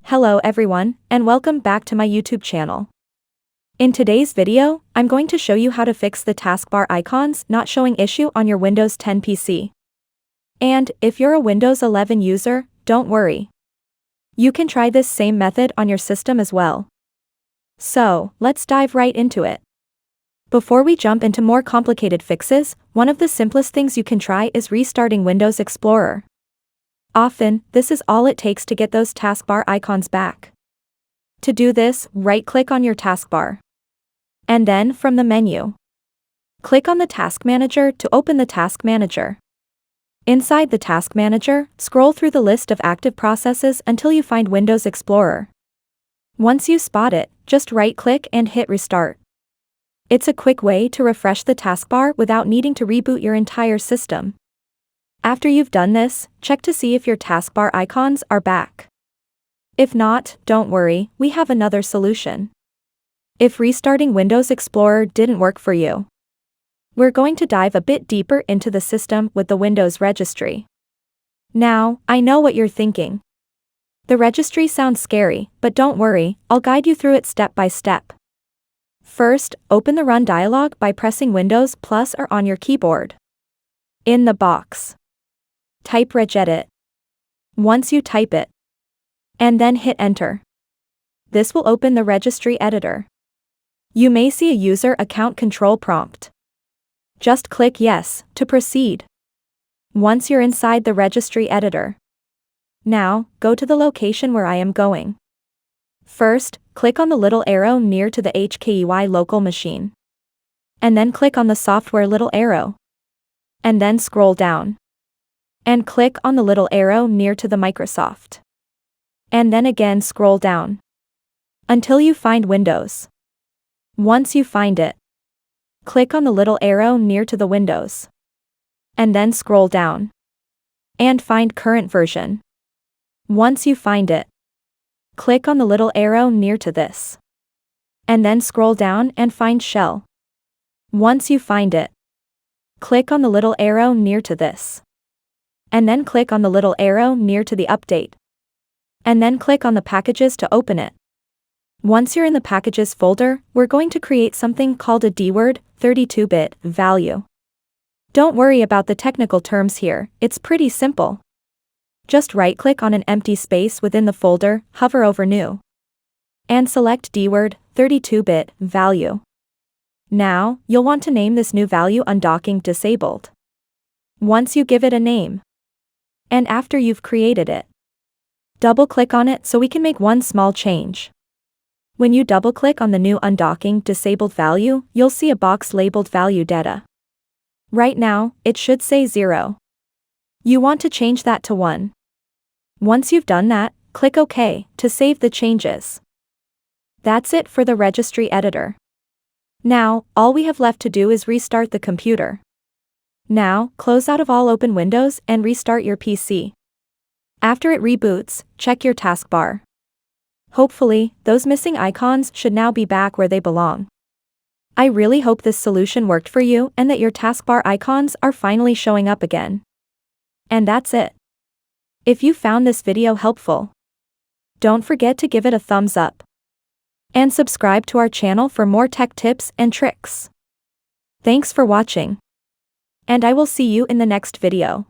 Hello everyone, and welcome back to my YouTube channel. In today's video, I'm going to show you how to fix the taskbar icons not showing issue on your Windows 10 PC. And, if you're a Windows 11 user, don't worry. You can try this same method on your system as well. So, let's dive right into it. Before we jump into more complicated fixes, one of the simplest things you can try is restarting Windows Explorer. Often, this is all it takes to get those taskbar icons back. To do this, right-click on your taskbar. And then, from the menu, click on the Task Manager to open the Task Manager. Inside the Task Manager, scroll through the list of active processes until you find Windows Explorer. Once you spot it, just right-click and hit Restart. It's a quick way to refresh the taskbar without needing to reboot your entire system. After you've done this, check to see if your taskbar icons are back. If not, don't worry, we have another solution. If restarting Windows Explorer didn't work for you, we're going to dive a bit deeper into the system with the Windows registry. Now, I know what you're thinking. The registry sounds scary, but don't worry, I'll guide you through it step by step. First, open the Run dialog by pressing Windows plus or on your keyboard. In the box, type regedit. Once you type it, and then hit Enter. This will open the registry editor. You may see a user account control prompt. Just click Yes to proceed. Once you're inside the registry editor, now, go to the location where I am going. First, click on the little arrow near to the HKEY local machine. And then click on the software little arrow. And then scroll down. And click on the little arrow near to the Microsoft. And then again scroll down. Until you find Windows. Once you find it, click on the little arrow near to the Windows. And then scroll down. And find Current Version. Once you find it, click on the little arrow near to this. And then scroll down and find Shell. Once you find it, click on the little arrow near to this. And then click on the little arrow near to the Update. And then click on the Packages to open it. Once you're in the Packages folder, we're going to create something called a DWORD, 32-bit, value. Don't worry about the technical terms here, it's pretty simple. Just right-click on an empty space within the folder, hover over New. And select DWORD, 32-bit, value. Now, you'll want to name this new value Undocking Disabled. Once you give it a name, and after you've created it, double-click on it so we can make one small change. When you double-click on the new Undocking Disabled value, you'll see a box labeled Value Data. Right now, it should say 0. You want to change that to 1. Once you've done that, click OK to save the changes. That's it for the registry editor. Now, all we have left to do is restart the computer. Now, close out of all open windows and restart your PC. After it reboots, check your taskbar. Hopefully, those missing icons should now be back where they belong. I really hope this solution worked for you and that your taskbar icons are finally showing up again. And that's it. If you found this video helpful, don't forget to give it a thumbs up. And subscribe to our channel for more tech tips and tricks. Thanks for watching. And I will see you in the next video.